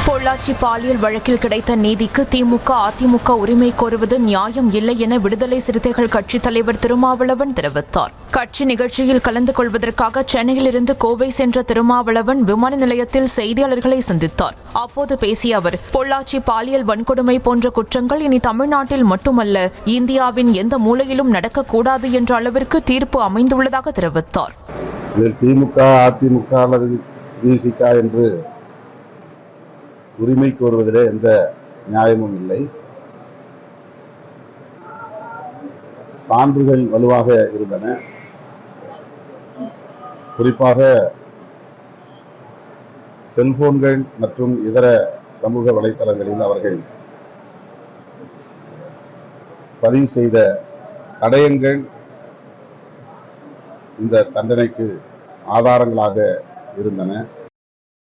பொள்ளாச்சி பாலியல் வழக்கில் கிடைத்த நீதிக்கு திமுக அதிமுக உரிமை கோருவது நியாயம் இல்லை என விடுதலை சிறுத்தைகள் கட்சித் தலைவர் திருமாவளவன் தெரிவித்தார். கட்சி நிகழ்ச்சியில் கலந்து கொள்வதற்காக சென்னையிலிருந்து கோவை சென்ற திருமாவளவன் விமான நிலையத்தில் செய்தியாளர்களை சந்தித்தார். அப்போது பேசிய அவர், பொள்ளாச்சி பாலியல் வன்கொடுமை போன்ற குற்றங்கள் இனி தமிழ்நாட்டில் மட்டுமல்ல, இந்தியாவின் எந்த மூலையிலும் நடக்கக்கூடாது என்ற அளவிற்கு தீர்ப்பு அமைந்துள்ளதாக தெரிவித்தார். திமுக அதிமுக அல்லது விசிக என்று உரிமை கோருவதிலே எந்த நியாயமும் இல்லை. சான்றுகள் வலுவாக இருந்தன. குறிப்பாக செல்போன்கள் மற்றும் இதர சமூக வலைத்தளங்களில் அவர்கள் பதிவு செய்த தடயங்கள் இந்த தண்டனைக்கு ஆதாரங்களாக இருந்தன.